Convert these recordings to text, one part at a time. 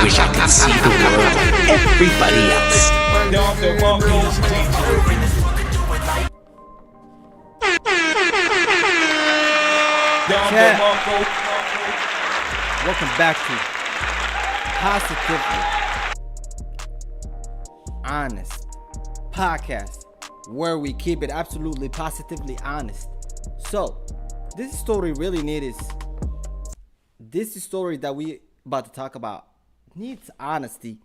wish I could see the world like everybody else. Chat. Welcome back to Positively Honest Podcast, where we keep it absolutely positively honest. So, this story that we about to talk about needs honesty.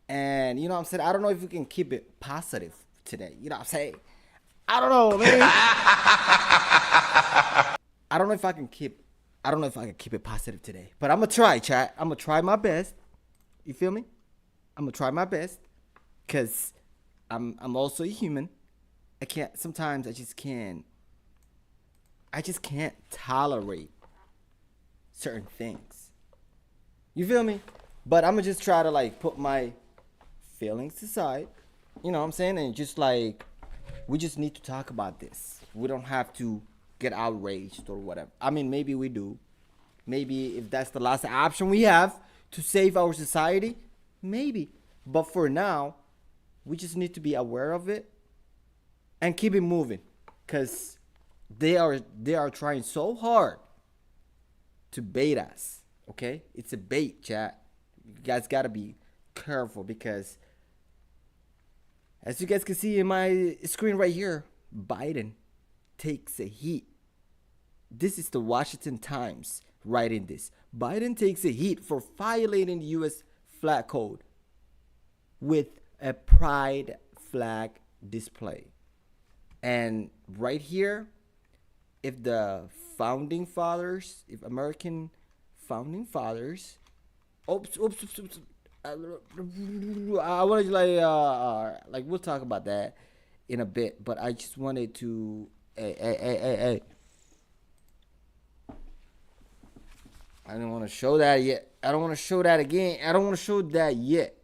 And you know what I'm saying? I don't know if we can keep it positive today. You know what I'm saying? I don't know, man. I don't know if I can keep it positive today. But I'm gonna try, chat. I'm gonna try my best. You feel me? I'm gonna try my best. Cause I'm also a human. I just can't tolerate certain things. You feel me? But I'm gonna just try to like put my feelings aside. You know what I'm saying? And just like, we just need to talk about this. We don't have to get outraged or whatever. I mean, maybe we do. Maybe if that's the last option we have to save our society, maybe. But for now, we just need to be aware of it and keep it moving. Because they are trying so hard to bait us. Okay? It's a bait, chat. You guys got to be careful because as you guys can see in my screen right here, Biden takes a heat. This is the Washington Times writing this. Biden takes a heat for violating the U.S. flag code with a pride flag display. And right here, if American founding fathers, I wanted to like we'll talk about that in a bit, but I just wanted to hey. I don't want to show that yet. I don't want to show that again. I don't want to show that yet.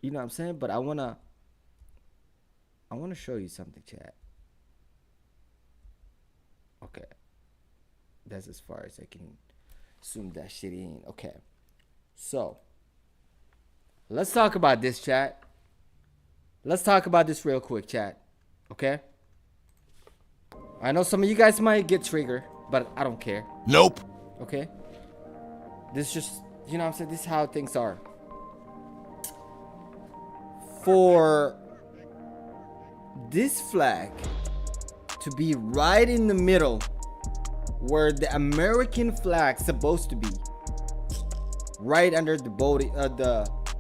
You know what I'm saying? But I want to show you something, chat. Okay. That's as far as I can zoom that shit in. Okay. So, let's talk about this, chat. Let's talk about this real quick, chat. Okay? I know some of you guys might get triggered, but I don't care. Nope. Okay? This just, you know what I'm saying? This is how things are. For this flag to be right in the middle where the American flag's supposed to be, right under the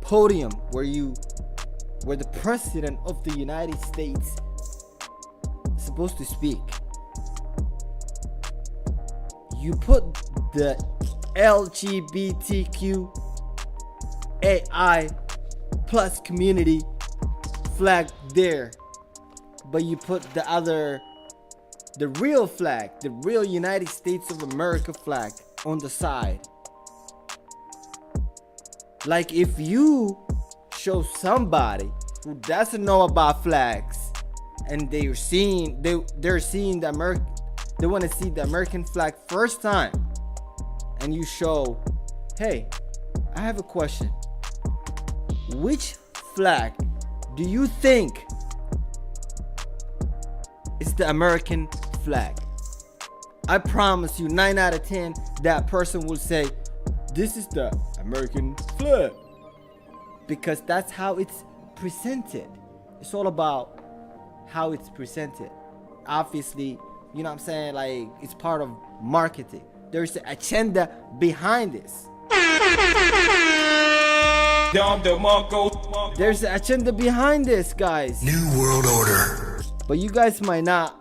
podium where the president of the United States is supposed to speak, you put the LGBTQAI plus community flag there, but you put the real flag, the real United States of America flag on the side. Like, if you show somebody who doesn't know about flags and they want to see the American flag first time, and you show, hey, I have a question. Which flag do you think is the American flag? I promise you 9 out of 10 that person will say, this is the American flag. Because that's how it's presented. It's all about how it's presented. Obviously, you know what I'm saying? Like, it's part of marketing. There's an agenda behind this. There's an agenda behind this, guys. New World Order. But you guys might not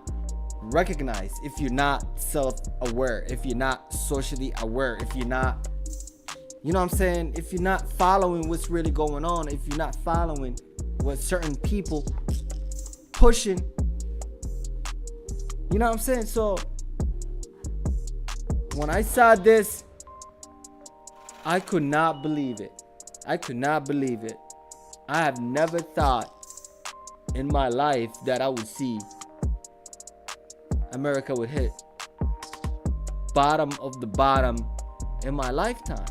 recognize if you're not self-aware, if you're not socially aware, if you're not, you know what I'm saying? If you're not following what's really going on, if you're not following what certain people pushing, you know what I'm saying? So when I saw this, I could not believe it. I have never thought in my life that I would see America would hit bottom of the bottom in my lifetime.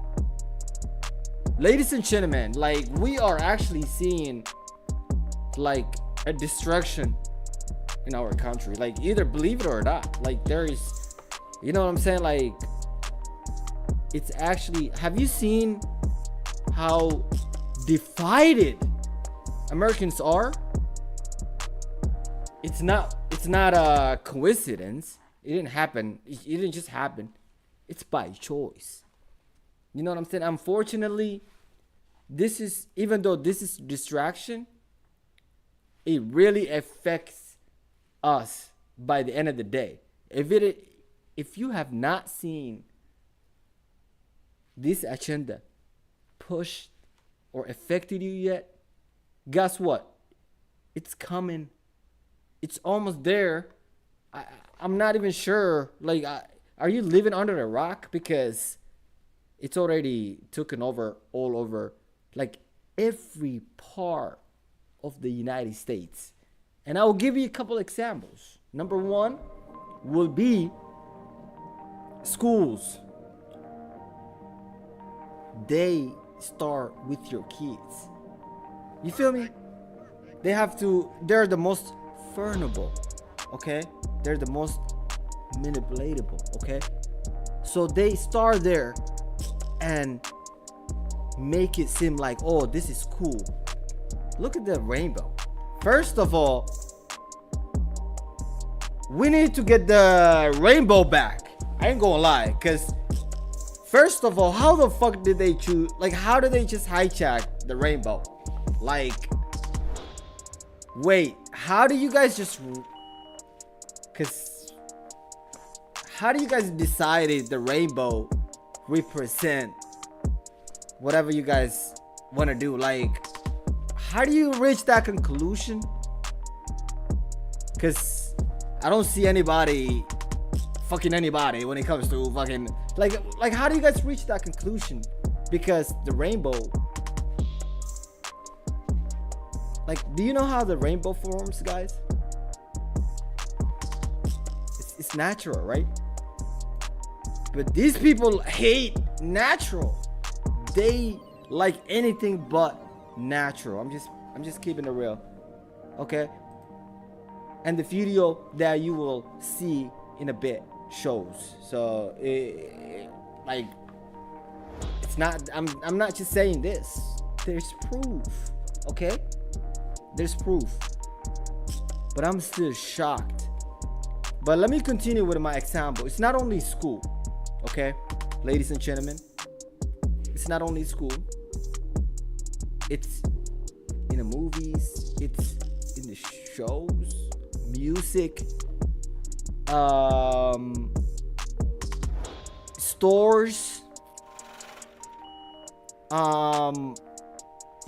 ladies and gentlemen, like we are actually seeing like a destruction in our country. Like either believe it or not. Like there is, you know what I'm saying? Like it's actually, have you seen how divided Americans are? It's not a coincidence. It didn't happen. It didn't just happen. It's by choice. You know what I'm saying? Unfortunately, this is, even though this is distraction, it really affects us by the end of the day. If you have not seen this agenda pushed or affected you yet, guess what? It's coming. It's almost there. I'm not even sure. Like, are you living under a rock? Because it's already taken over all over, like every part of the United States. And I will give you a couple examples. Number one will be schools. They start with your kids. You feel me? They're the most vulnerable, okay? They're the most manipulatable, okay? So they start there and make it seem like, oh, this is cool. Look at the rainbow. First of all, we need to get the rainbow back. I ain't gonna lie, because first of all, how the fuck did they choose? Like, how did they just hijack the rainbow? Like, wait, how do you guys just... Because how do you guys decided the rainbow represent whatever you guys want to do? Like, how do you reach that conclusion? Because I don't see anybody fucking anybody when it comes to fucking... Like how do you guys reach that conclusion? Because the rainbow... Like, do you know how the rainbow forms, guys? It's natural, right? But these people hate natural. They like anything but natural. I'm just keeping it real. Okay? And the video that you will see in a bit shows. So like, it's not, I'm not just saying this. There's proof. Okay? There's proof. But I'm still shocked. But let me continue with my example. It's not only school. Okay? Ladies and gentlemen. It's not only school. It's in the movies. It's in the shows. Music. Stores.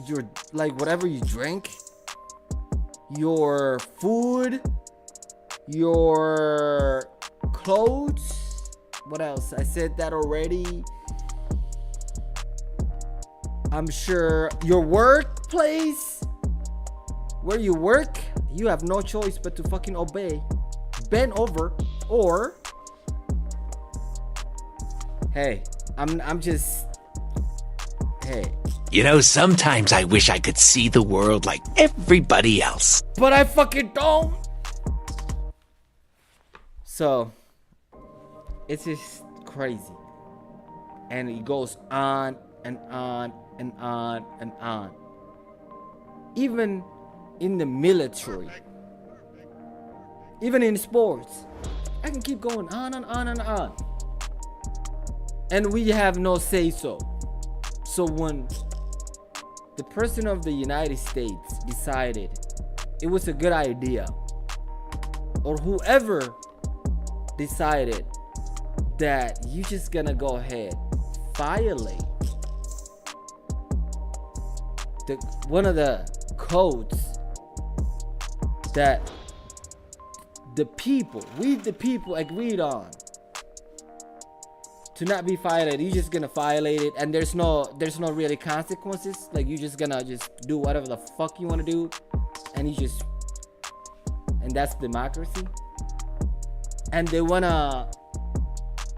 Your, like, whatever you drink. Your food. Your clothes. What else? I said that already. I'm sure your workplace, where you work, you have no choice but to fucking obey. Bend over, or hey, I'm just, hey. You know, sometimes I wish I could see the world like everybody else. But I fucking don't. So, it's just crazy. And it goes on and on and on and on. Even in the military. Even in sports. I can keep going on and on and on. And we have no say so. So when the president of the United States decided it was a good idea, or whoever decided that you just gonna go ahead violate one of the codes that we the people agreed on to not be violated, you just gonna violate it, and there's no really consequences. Like, you just gonna just do whatever the fuck you want to do, and that's democracy. And they wanna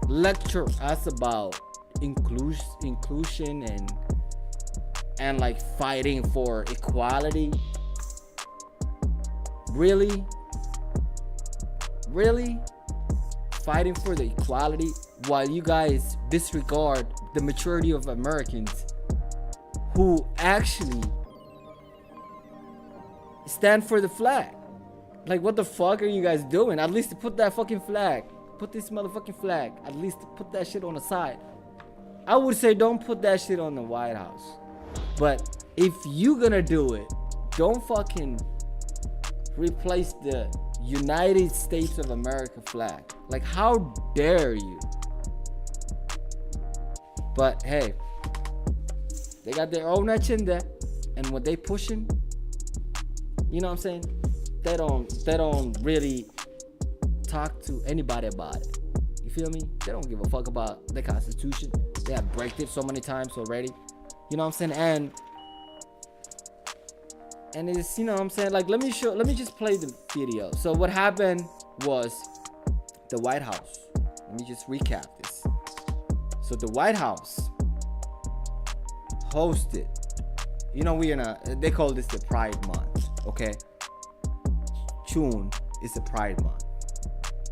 lecture us about inclusion and and like fighting for equality. Really? Really? Fighting for the equality while you guys disregard the majority of Americans who actually stand for the flag. Like, what the fuck are you guys doing? At least put that fucking flag. Put this motherfucking flag. At least put that shit on the side. I would say don't put that shit on the White House. But if you gonna do it, don't fucking replace the United States of America flag. Like, how dare you? But hey, they got their own agenda, and what they pushing, you know what I'm saying? They don't really talk to anybody about it. You feel me? They don't give a fuck about the Constitution. They have breaked it so many times already. You know what I'm saying? And it's, you know what I'm saying? Like, let me just play the video. So what happened was the White House. Let me just recap this. So the White House hosted, you know, they call this the Pride Month, okay? June is the Pride Month.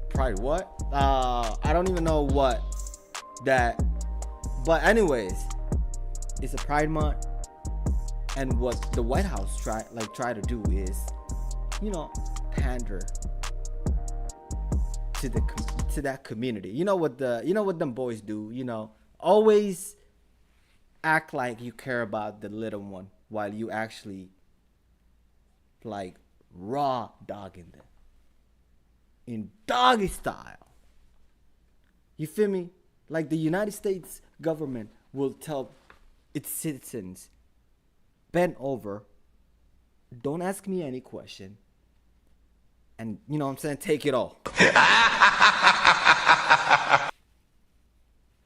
Pride what? I don't even know what that, but anyways, it's a Pride Month. And what the White House try to do is, you know, pander to that community. You know what them boys do, you know, always act like you care about the little one while you actually like raw dogging them in doggy style. You feel me? Like, the United States government will tell its citizens, bend over, don't ask me any question, and, you know what I'm saying, take it all.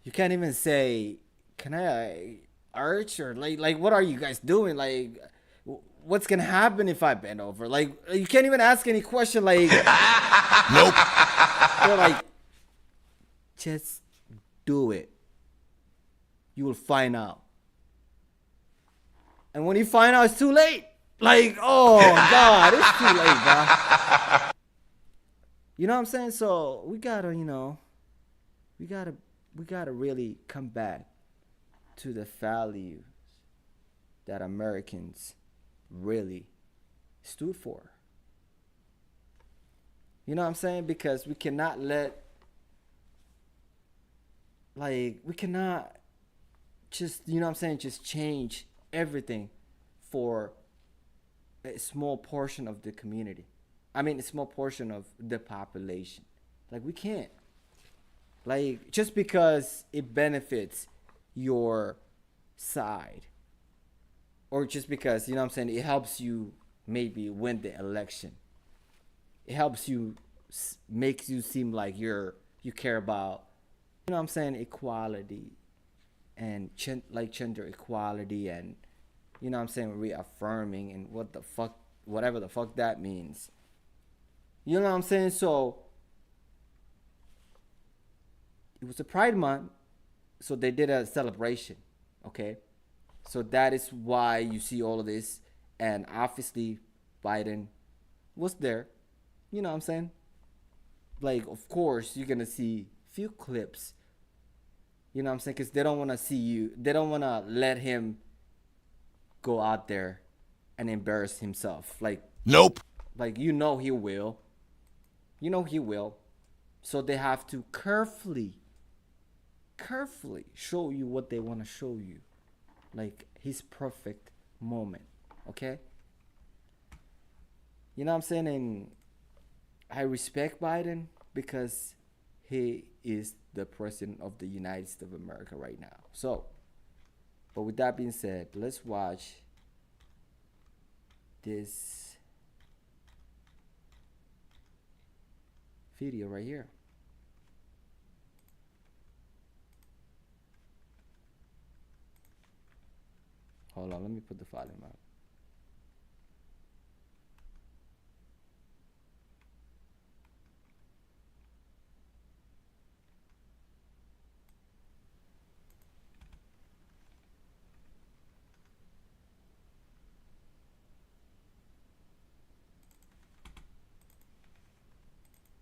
You can't even say, can I arch, or like what are you guys doing? Like, what's gonna happen if I bend over? Like, you can't even ask any question. Like, Nope. they're like, just do it. You will find out. And when you find out, it's too late. Like, oh God, it's too late, bro. You know what I'm saying? So we gotta, you know, we gotta really come back to the values that Americans really stood for. You know what I'm saying? Because we cannot we cannot just, you know what I'm saying, just change everything for a small portion of the community. I mean, a small portion of the population. Like, we can't. Like, just because it benefits your side, or just because, you know what I'm saying, it helps you maybe win the election. It helps you, makes you seem like you care about, you know what I'm saying, equality and gender equality, and, you know what I'm saying, reaffirming, and whatever the fuck that means. You know what I'm saying? So it was a Pride Month, so they did a celebration, okay? So that is why you see all of this, and obviously Biden was there. You know what I'm saying? Like, of course, you're gonna see few clips. You know what I'm saying? Because they don't want to see you. They don't want to let him go out there and embarrass himself. Like, Nope. Like, you know he will. You know he will. So they have to carefully show you what they want to show you. Like, his perfect moment. Okay? You know what I'm saying? And I respect Biden because he is the president of the United States of America right now. So, but with that being said, let's watch this video right here. Hold on, let me put the volume up.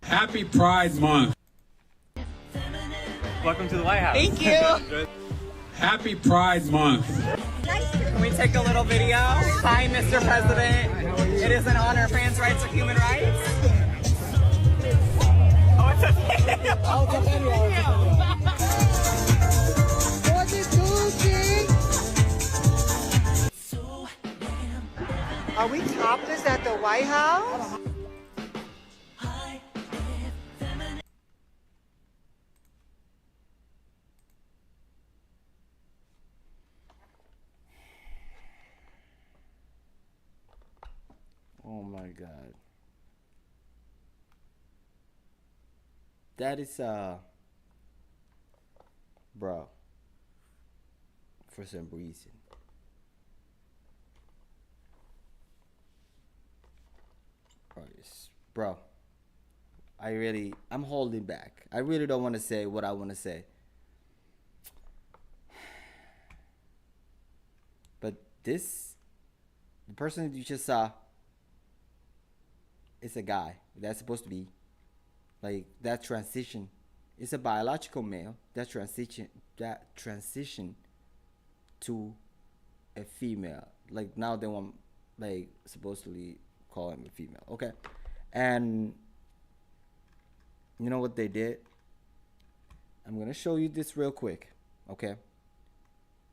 Happy Pride Month. Welcome to the White House. Thank you. Happy Pride Month. Can we take a little video? Hi, Mr. President. It is an honor. Trans rights are human rights. Oh, it's a video. Oh, it's a video. Are we topless at the White House? Oh my God. That is bro, for some reason. Bro, I'm holding back. I really don't want to say what I want to say. But the person you just saw, it's a guy. That's supposed to be like that transition. It's a biological male that transition to a female. Like now they want like supposedly call him a female. Okay. And you know what they did? I'm gonna show you this real quick. Okay.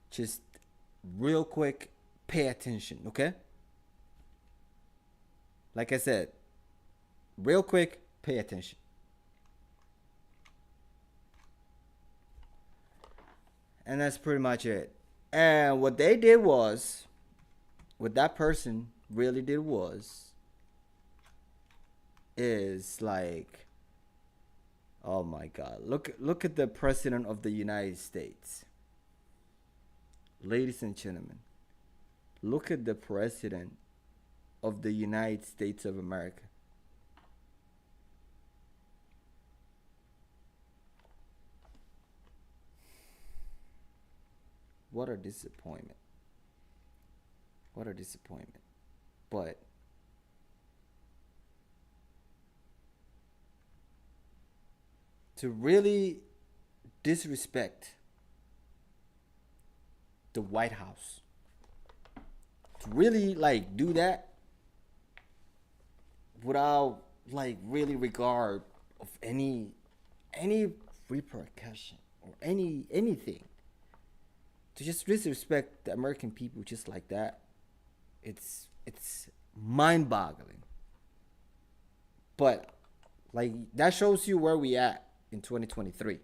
Just real quick, pay attention, okay? Like I said, real quick, pay attention. And that's pretty much it. And what they did was, what that person really did is like, oh my God, look at the president of the United States. Ladies and gentlemen, look at the president of the United States of America. What a disappointment. What a disappointment. But to really disrespect the White House, to really like do that without like really regard of any repercussion or anything, to just disrespect the American people just like that, it's mind-boggling. But like that shows you where we at in 2023.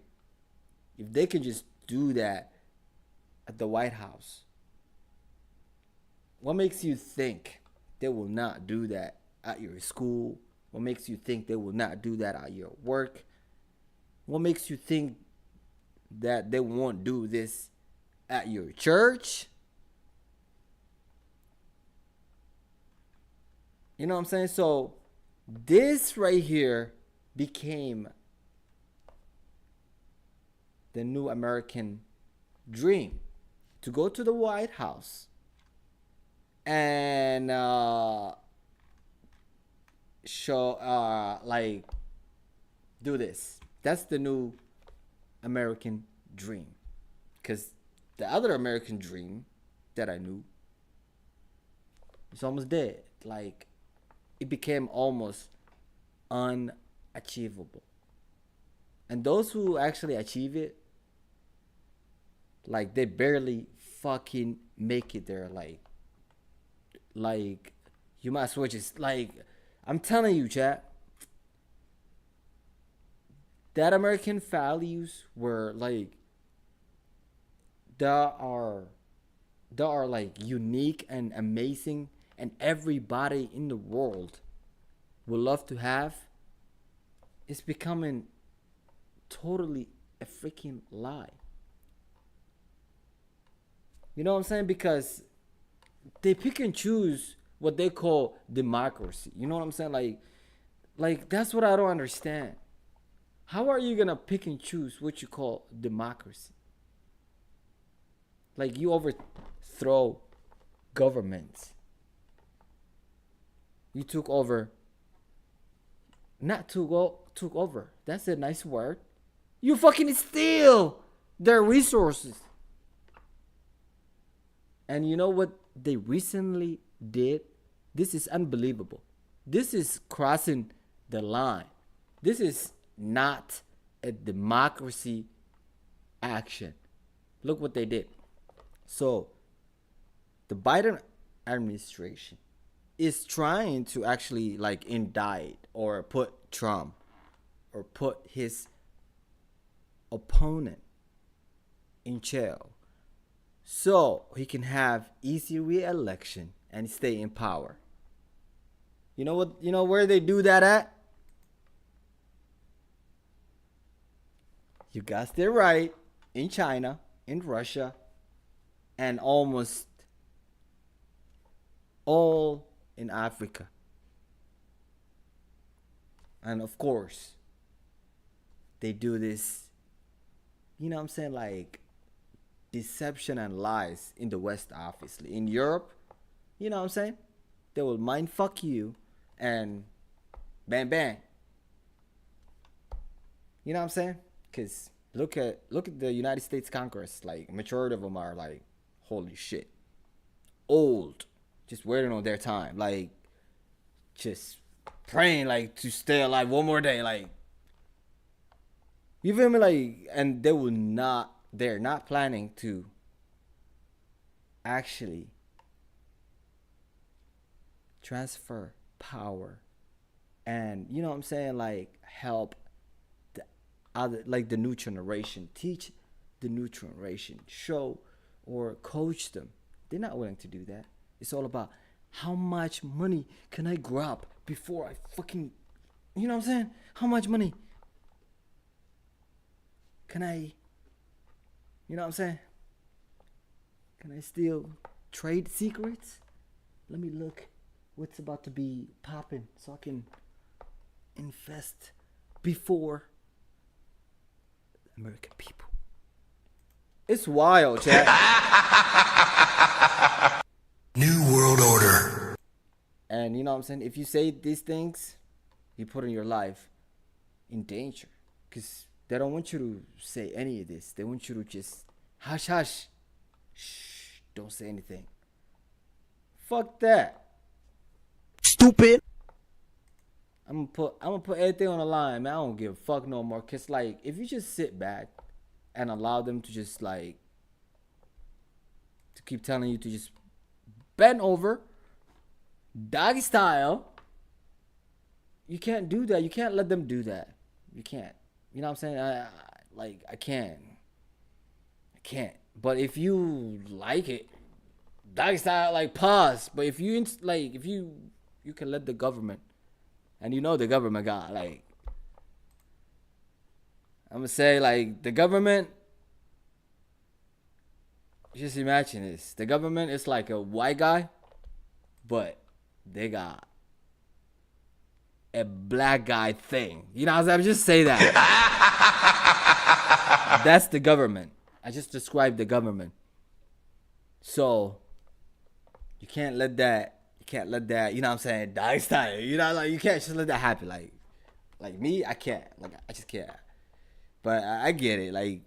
If they can just do that at the White House, what makes you think they will not do that at your school? What makes you think they will not do that at your work? What makes you think that they won't do this at your church? You know what I'm saying? So this right here became the new American dream, to go to the White House and show like do this. That's the new American dream. Because the other American dream that I knew is almost dead. Like it became almost unachievable. And those who actually achieve it, like they barely fucking make it there. Like you might as well just like, I'm telling you, chat, that American values were like, that are like unique and amazing, and everybody in the world would love to have, it's becoming totally a freaking lie. You know what I'm saying? Because they pick and choose what they call democracy. You know what I'm saying? Like that's what I don't understand. How are you gonna pick and choose what you call democracy? Like you overthrow governments. You took over Not took over. That's a nice word. You fucking steal their resources. And you know what they recently did? This is unbelievable. This is crossing the line. This is not a democracy action. Look what they did. So, the Biden administration is trying to actually like indict or put Trump or put his opponent in jail so he can have easy re-election and stay in power. You know what? You know where they do that at? You guessed it right. In China, in Russia, and almost all in Africa. And of course, they do this, you know what I'm saying, like deception and lies in the West, obviously. In Europe, you know what I'm saying, they will mind fuck you and bang bang. You know what I'm saying? Because look at the United States Congress. Like, majority of them are like, holy shit, old, just waiting on their time, like just praying like to stay alive one more day, like, you feel me? Like, and they're not planning to actually transfer power and, you know what I'm saying, like help the other, like the new generation, teach the new generation, show or coach them. They're not willing to do that. It's all about how much money can I grab before I fucking, you know what I'm saying? How much money can I, you know what I'm saying? Can I steal trade secrets? Let me look what's about to be popping so I can invest before American people. It's wild, chat. New World Order. And you know what I'm saying? If you say these things, you put in your life in danger. Because they don't want you to say any of this. They want you to just hush hush. Shh, don't say anything. Fuck that. Stupid. I'm gonna put everything on the line, man. I don't give a fuck no more. Cause like, if you just sit back and allow them to just like to keep telling you to just bend over, doggy style, you can't do that. You can't let them do that. You can't. You know what I'm saying? I can't. But if you like it, doggy style, like pause. But if you like, if you can let the government, and you know the government got like, I'm gonna say like the government. Just imagine this: the government is like a white guy, but they got a black guy thing. You know what I'm saying? Just say that. That's the government. I just described the government. So you can't let that. You know what I'm saying, die style. You know, like, you can't just let that happen. Like me, I can't. Like, I just can't. But I get it. Like,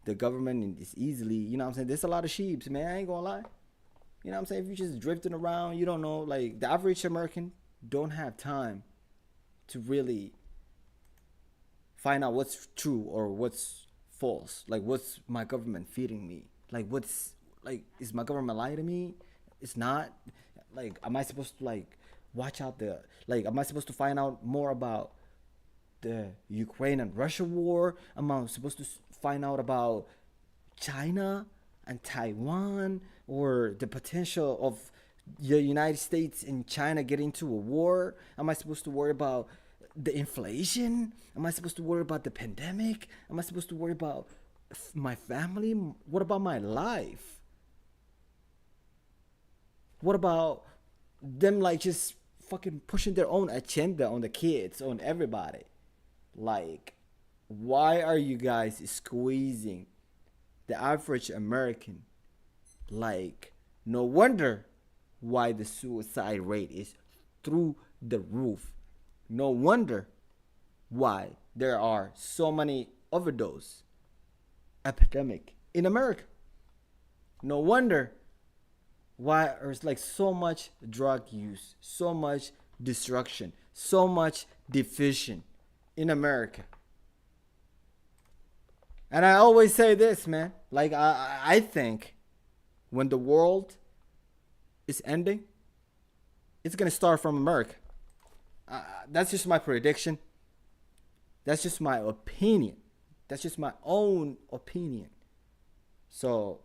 the government is easily, you know what I'm saying, there's a lot of sheeps, man. I ain't gonna lie. You know what I'm saying? If you're just drifting around, you don't know. Like, the average American don't have time to really find out what's true or what's false. Like, what's my government feeding me? Like, is my government lying to me? It's not. Like, am I supposed to like watch out am I supposed to find out more about the Ukraine and Russia war? Am I supposed to find out about China and Taiwan, or the potential of the United States and China getting into a war? Am I supposed to worry about the inflation? Am I supposed to worry about the pandemic? Am I supposed to worry about my family? What about my life? What about them like just fucking pushing their own agenda on the kids, on everybody? Like, why are you guys squeezing the average American? Like, no wonder why the suicide rate is through the roof. No wonder why there are so many overdose epidemic in America. No wonder why there's like so much drug use, so much destruction, so much division in America. And I always say this, man. Like I think when the world is ending, it's gonna start from America. That's just my prediction. That's just my opinion. That's just my own opinion. So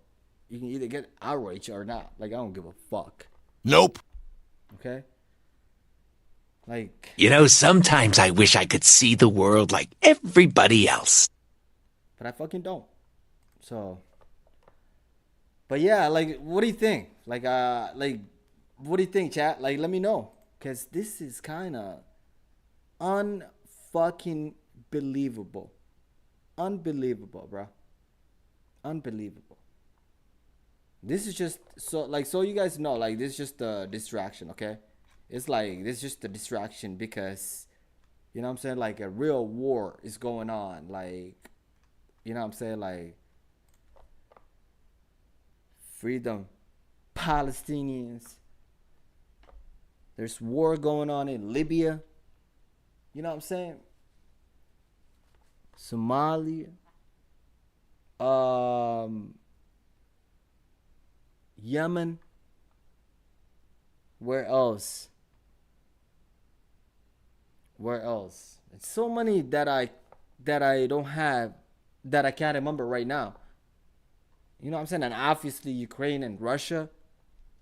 you can either get outraged or not. Like, I don't give a fuck. Nope. Okay? Like, You know, sometimes I wish I could see the world like everybody else. but I fucking don't. So, but yeah, like, what do you think? Like, what do you think, chat? Like, let me know. Because this is kind of unfucking believable. Unbelievable, bro. Unbelievable. This is just so you guys know, like, this is just a distraction, okay? It's like this is just a distraction because, you know what I'm saying, like a real war is going on, like, you know what I'm saying, like freedom, Palestinians. There's war going on in Libya. You know what I'm saying? Somalia. Yemen. Where else? Where else? It's so many that I don't have, that I can't remember right now. You know what I'm saying? And obviously Ukraine and Russia.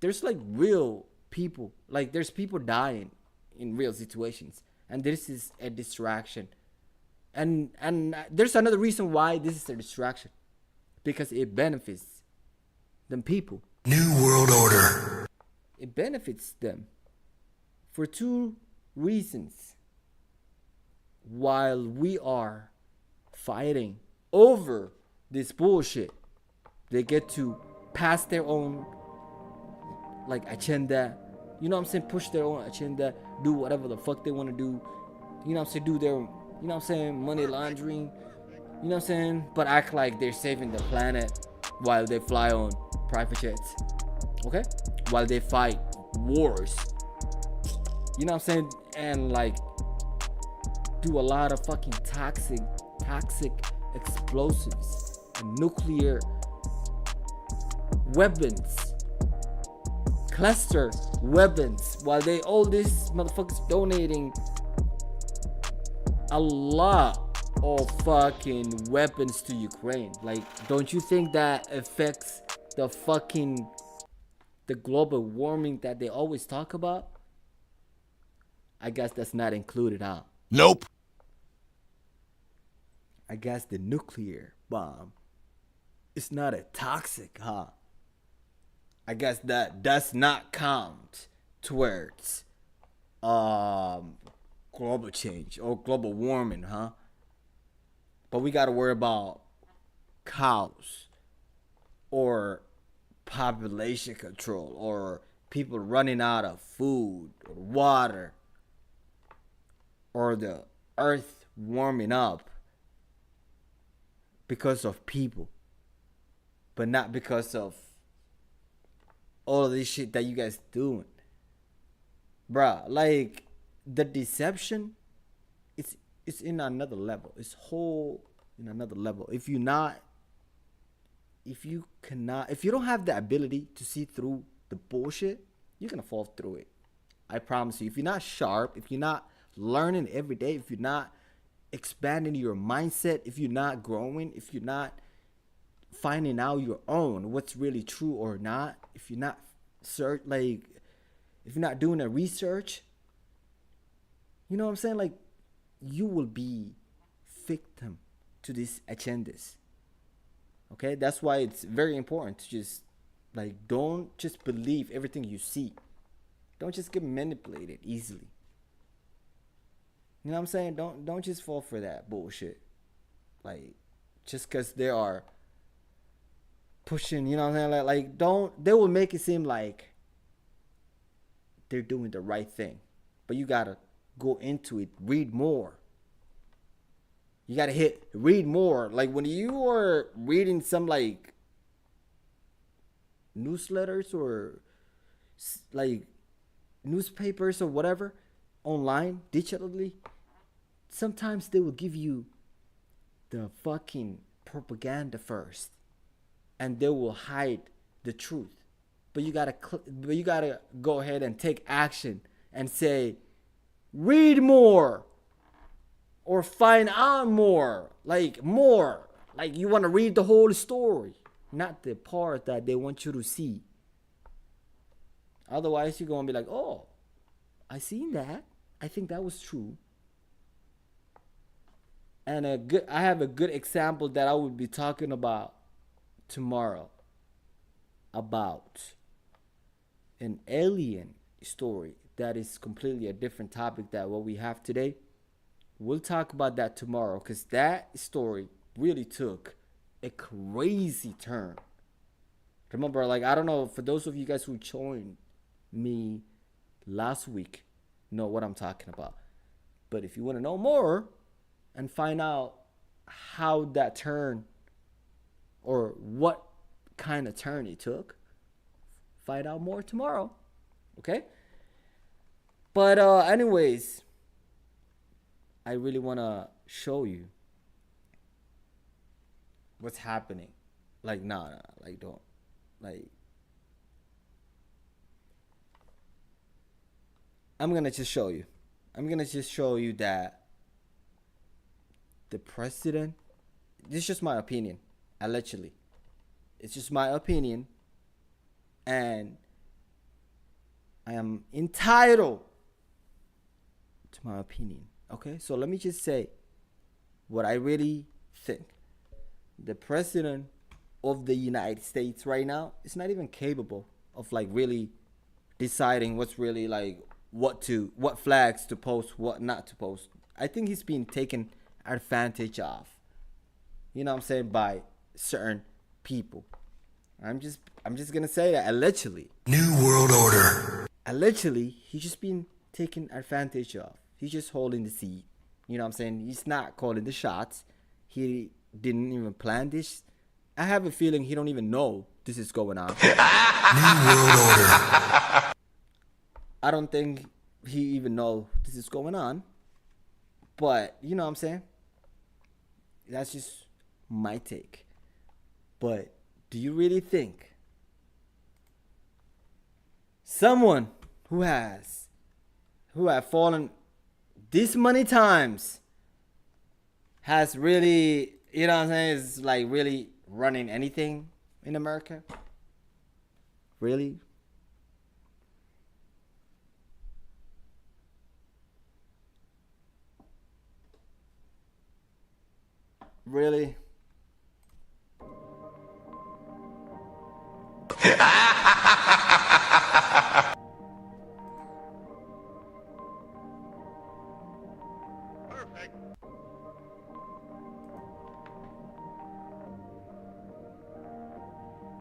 There's like real people. Like there's people dying in real situations. And this is a distraction. And there's another reason why this is a distraction. Because it benefits them people. New World Order. It benefits them for two reasons. While we are fighting over this bullshit, they get to pass their own like agenda. You know what I'm saying? Push their own agenda, do whatever the fuck they want to do. You know what I'm saying? Do their, you know what I'm saying, money laundering. You know what I'm saying? But act like they're saving the planet while they fly on private jets. Okay? While they fight wars. You know what I'm saying? And like do a lot of fucking toxic explosives and nuclear weapons, cluster weapons, while they all these motherfuckers donating a lot of fucking weapons to Ukraine. Like, don't you think that affects the global warming that they always talk about? I guess that's not included, huh? Nope. I guess the nuclear bomb is not a toxic, huh? I guess that does not count towards global change or global warming, huh? But we gotta worry about cows or population control or people running out of food or water or the earth warming up because of people, but not because of all of this shit that you guys doing. Bruh, like the deception, it's in another level. It's whole in another level. If you don't have the ability to see through the bullshit, you're gonna fall through it. I promise you. If you're not sharp, if you're not learning every day, if you're not expanding your mindset, if you're not growing, if you're not finding out your own what's really true or not, if you're not if you're not doing a research, you know what I'm saying, like, you will be victim to these agendas. Okay, that's why it's very important to just like don't just believe everything you see. Don't just get manipulated easily. You know what I'm saying? Don't just fall for that bullshit. Like, just because they are pushing, you know what I'm saying? Like they will make it seem like they're doing the right thing. But you gotta go into it, read more. You gotta read more. Like when you are reading some like newsletters or like newspapers or whatever online digitally, sometimes they will give you the fucking propaganda first, and they will hide the truth. But you gotta go ahead and take action and say, read more or find out more. Like you want to read the whole story, not the part that they want you to see. Otherwise, you're gonna be like, oh, I seen that. I think that was true. And I have a good example that I will be talking about tomorrow, about an alien story that is completely a different topic than what we have today. We'll talk about that tomorrow, because that story really took a crazy turn. Remember, like, I don't know, for those of you guys who joined me last week, know what I'm talking about. But if you want to know more and find out how that turn, or what kind of turn it took, find out more tomorrow. Okay? But anyways, I really want to show you what's happening. Like, nah, like, don't. Like, I'm going to just show you. I'm going to just show you that the president, this is just my opinion, allegedly. It's just my opinion, and I am entitled to my opinion. Okay, so let me just say what I really think. The president of the United States right now is not even capable of like really deciding what's really like what flags to post, what not to post. I think he's being taken advantage of, you know what I'm saying, by certain people. I'm just gonna say that allegedly. New World Order. Allegedly, he's just being taken advantage of. He's just holding the seat. You know what I'm saying? He's not calling the shots. He didn't even plan this. I have a feeling he don't even know this is going on. New World Order. I don't think he even know this is going on. But, you know what I'm saying? That's just my take. But do you really think someone who have fallen this many times has really, you know what I'm saying, is like really running anything in America? Really? Really?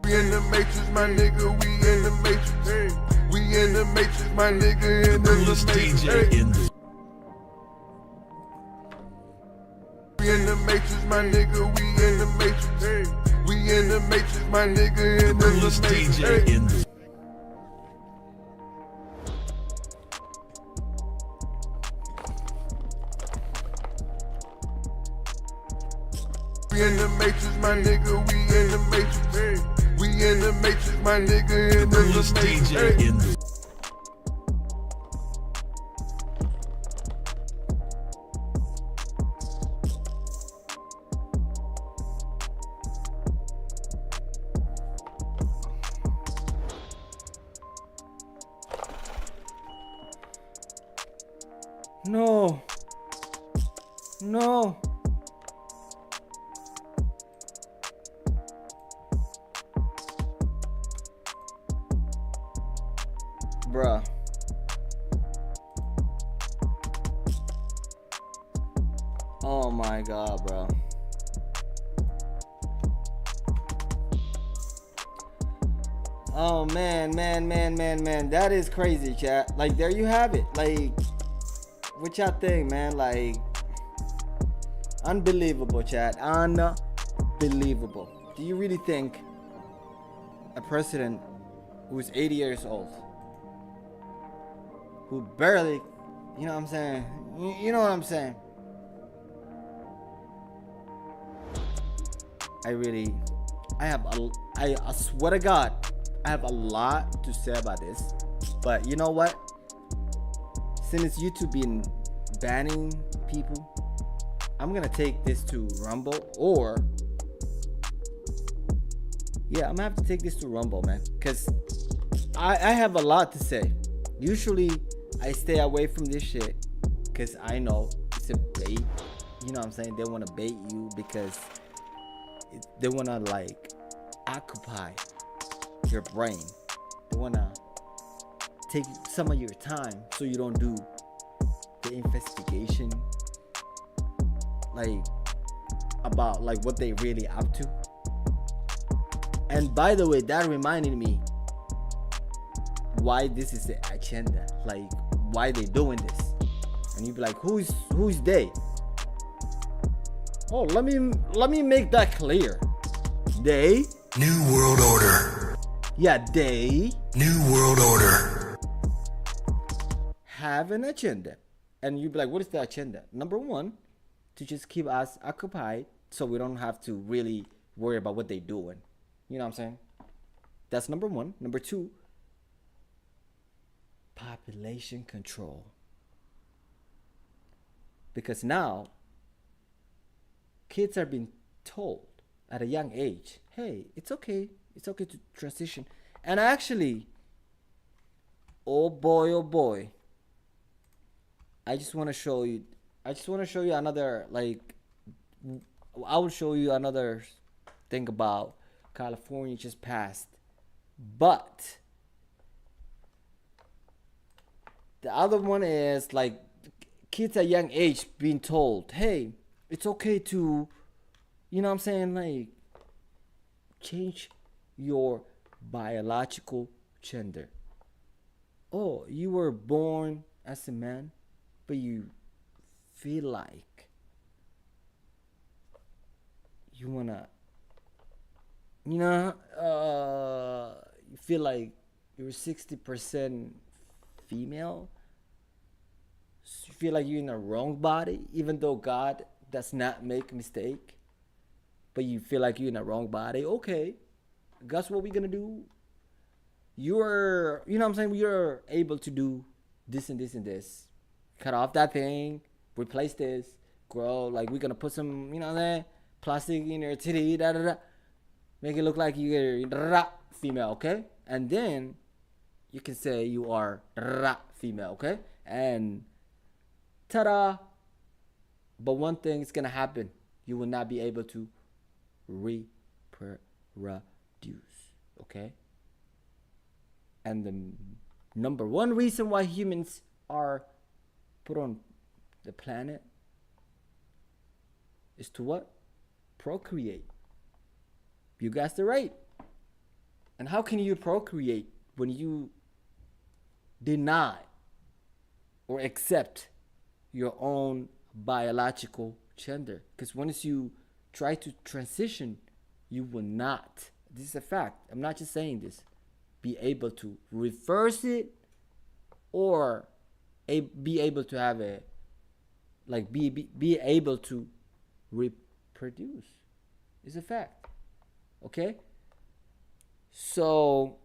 We in the matrix, my nigga, we in the matrix. We in the matrix, my nigga, in the matrix. We in the matrix, my nigga, we in the matrix. We in the matrix, my nigga, in the matrix. We in the matrix, my nigga, we in the matrix. We in the matrix, my nigga, in the matrix. No. No. Bruh. Oh my god, bro. Oh man. That is crazy, chat. Like, there you have it. Like, what y'all think, man? Like, unbelievable, chat. Unbelievable. Do you really think a president who's 80 years old, who barely, you know what I'm saying? You know what I'm saying? I swear to God, I have a lot to say about this. But you know what? Since YouTube been banning people, I'm gonna take this to Rumble, or yeah, I'm gonna have to take this to Rumble, man, because I have a lot to say. Usually I stay away from this shit because I know it's a bait. You know what I'm saying? They want to bait you because they want to like occupy your brain. They want to take some of your time so you don't do the investigation, like about like what they really up to. And by the way, that reminded me why this is the agenda, like why they doing this. And you'd be like, who's they? Oh, let me make that clear. They New World Order. Yeah, they New World Order. have an agenda. And you'd be like, what is the agenda? Number one, to just keep us occupied so we don't have to really worry about what they're doing. You know what I'm saying? That's number one. Number two, population control. Because now, kids are being told at a young age, hey, it's okay to transition. And actually, oh boy, I just want to show you another, like, I will show you another thing about California just passed. But the other one is like kids at young age being told, hey, it's okay to, you know what I'm saying, like, change your biological gender. Oh, you were born as a man, but you feel like you wanna, you know, you feel like you're 60% female. You feel like you're in the wrong body, even though God does not make mistake. But you feel like you're in the wrong body. Okay, guess what we're gonna do? You're, you know what I'm saying? You're able to do this and this and this. Cut off that thing, replace this, grow. Like, we're gonna put some, you know what I'm saying, plastic in your titty, make it look like you're female, okay? And then you can say you are female, okay? And ta-da! But one thing is gonna happen: you will not be able to reproduce, okay? And the number one reason why humans are put on the planet is to what? Procreate. You guessed it right. And how can you procreate when you deny or accept your own biological gender? Because once you try to transition, you will not, this is a fact, I'm not just saying this, be able to reverse it or be able to have a, like, be able to reproduce. It's a fact. Okay? So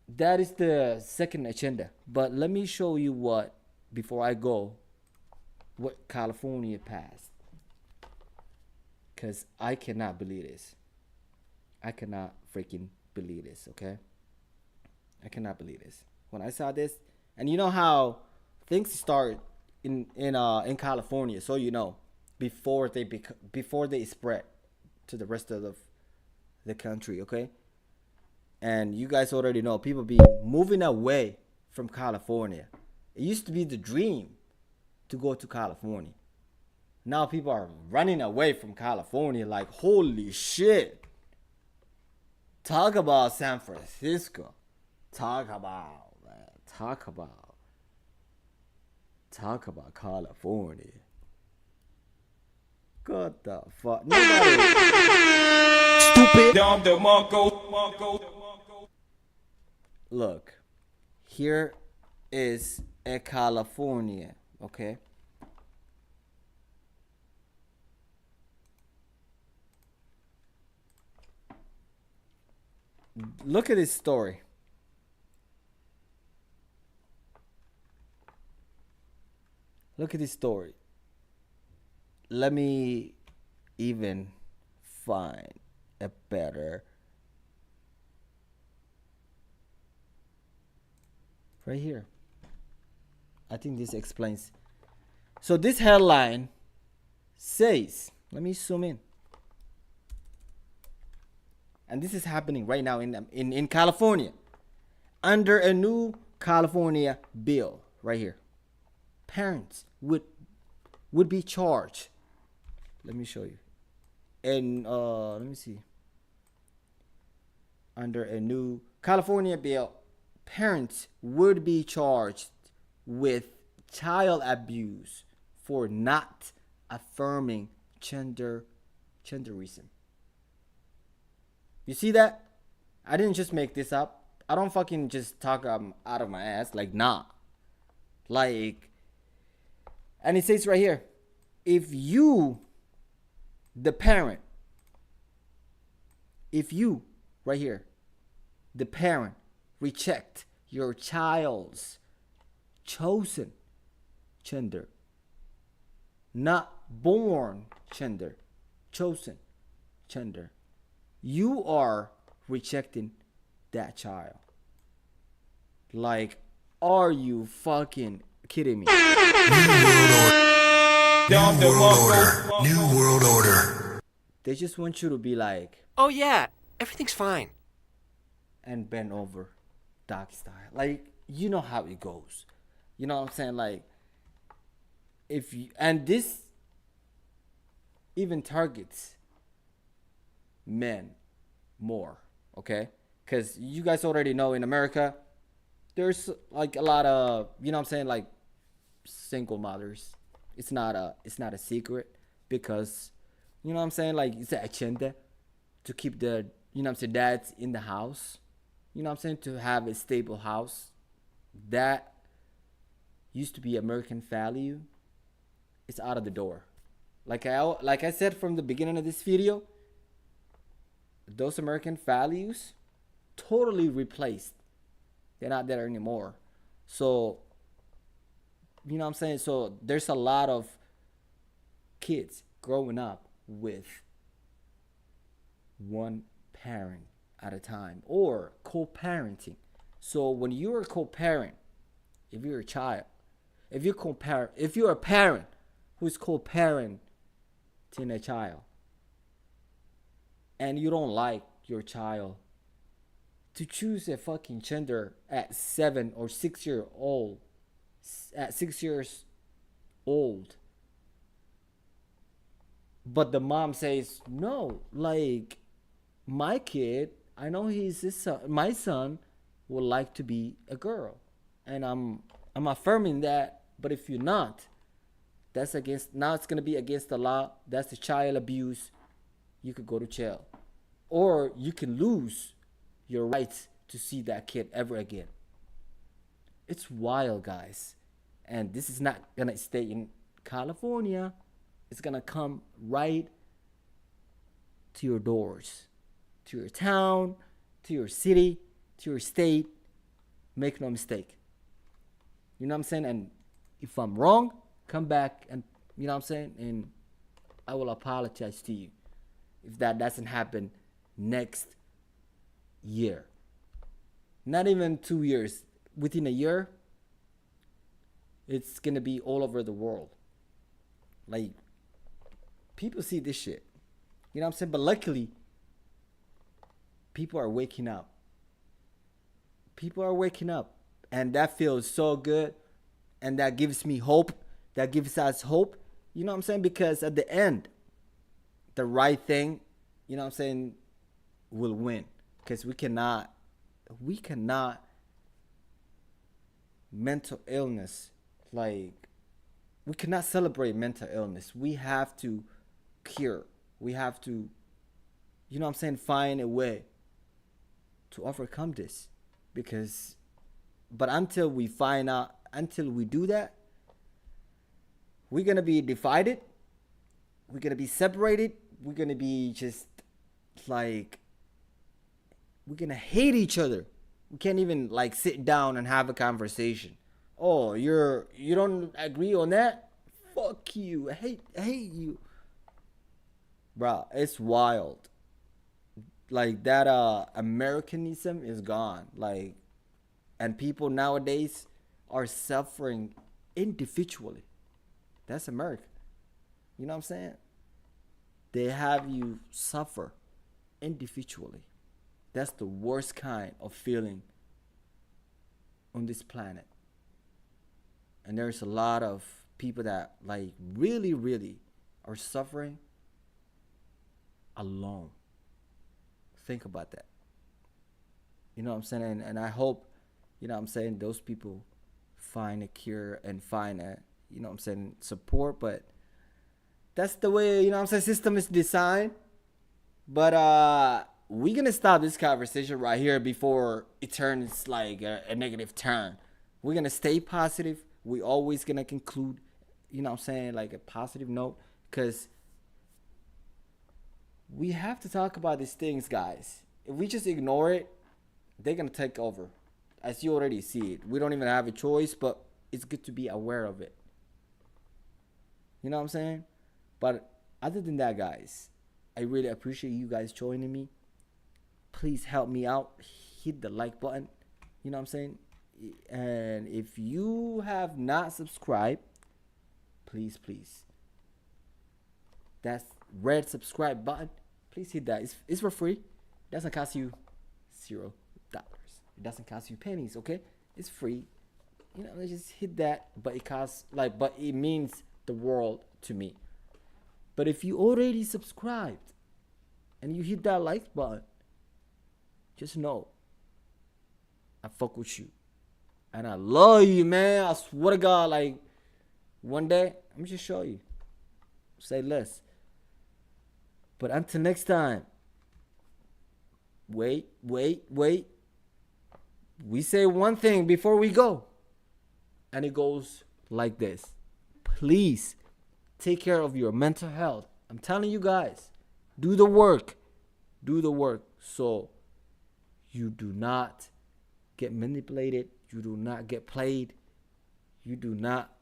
that is the second agenda. But let me show you what, before I go, what California passed. Because I cannot believe this. I cannot freaking believe this, okay? I cannot believe this. When I saw this, and you know how things start in California, so you know, before they spread to the rest of the country, okay? And you guys already know people be moving away from California. It used to be the dream to go to California. Now people are running away from California like, holy shit. Talk about San Francisco. Talk about Talk about California. What the fuck? Nobody. Stupid. Look, here is a California, okay? Look at this story. Look at this story. Let me even find a better. Right here. I think this explains. So this headline says, let me zoom in. And this is happening right now in California. Under a new California bill, right here. Parents would be charged. Let me show you. And let me see. Under a new California bill, parents would be charged with child abuse for not affirming genderism. You see that? I didn't just make this up. I don't fucking just talk out of my ass. Like, nah. Like, and it says right here, if you, the parent, right here, the parent, reject your child's chosen gender, not born gender, chosen gender, you are rejecting that child. Like, are you fucking kidding me? New world order. They just want you to be like, Oh yeah, everything's fine. and bend over, dog style. Like, you know how it goes. You know what I'm saying? Like, if you, and this even targets men more, okay? Because you guys already know in America, there's like a lot of, you know what I'm saying, like single mothers. It's not a secret, because, you know what I'm saying, like, it's an agenda to keep the, you know what I'm saying, dads in the house. You know what I'm saying, to have a stable house. That used to be American value. It's out of the door. Like I said from the beginning of this video, those American values totally replaced. They're not there anymore. So, you know what I'm saying? So there's a lot of kids growing up with one parent at a time, or co-parenting. So when you're a co-parent, if you're a child, if you're a parent who's co-parenting a child, and you don't like your child to choose a fucking gender at 7 or 6 years old, but the mom says, no, like, my kid, I know he's his son, my son would like to be a girl, and I'm affirming that. But if you're not, that's against, now it's gonna be against the law. That's the child abuse. You could go to jail, or you can lose your rights to see that kid ever again. It's wild, guys, and this is not gonna stay in California. It's gonna come right to your doors, to your town, to your city, to your state. Make no mistake. You know what I'm saying? And if I'm wrong, come back and, you know what I'm saying? And I will apologize to you if that doesn't happen next year. Not even 2 years. Within a year, it's gonna be all over the world. Like, people see this shit. You know what I'm saying? But luckily, people are waking up. People are waking up. And that feels so good. And that gives me hope. That gives us hope. You know what I'm saying? Because at the end, the right thing, you know what I'm saying, will win. Because we cannot mental illness, like, we cannot celebrate mental illness. We have to cure. We have to, you know what I'm saying, find a way to overcome this. But until we do that, we're going to be divided. We're going to be separated. We're going to be just like, we're going to hate each other. We can't even like sit down and have a conversation. Oh, you don't agree on that? Fuck you. I hate you. Bruh, it's wild. Like that Americanism is gone. Like, and people nowadays are suffering individually. That's America. You know what I'm saying? They have you suffer individually. That's the worst kind of feeling on this planet. And there's a lot of people that like really, really are suffering alone. Think about that. You know what I'm saying? And I hope, you know what I'm saying, those people find a cure and find a, you know what I'm saying, support. But that's the way, you know what I'm saying, system is designed. But we're going to stop this conversation right here before it turns like a negative turn. We're going to stay positive. We always going to conclude, you know what I'm saying, like a positive note. Because we have to talk about these things, guys. If we just ignore it, they're going to take over. As you already see it. We don't even have a choice, but it's good to be aware of it. You know what I'm saying? But other than that, guys, I really appreciate you guys joining me. Please help me out. Hit the like button. You know what I'm saying? And if you have not subscribed, please, that's red subscribe button. Please hit that. It's for free. It doesn't cost you $0. It doesn't cost you pennies, okay? It's free. You know, just hit that. But it means the world to me. But if you already subscribed and you hit that like button, just know I fuck with you. And I love you, man. I swear to God, like, one day, I'm gonna just show you. Say less. But until next time, wait. We say one thing before we go. And it goes like this. Please take care of your mental health. I'm telling you guys, do the work. Do the work so you do not get manipulated. You do not get played. You do not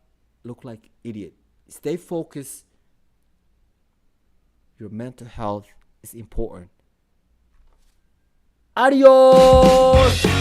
look like idiot. Stay focused. Your mental health is important. Adios!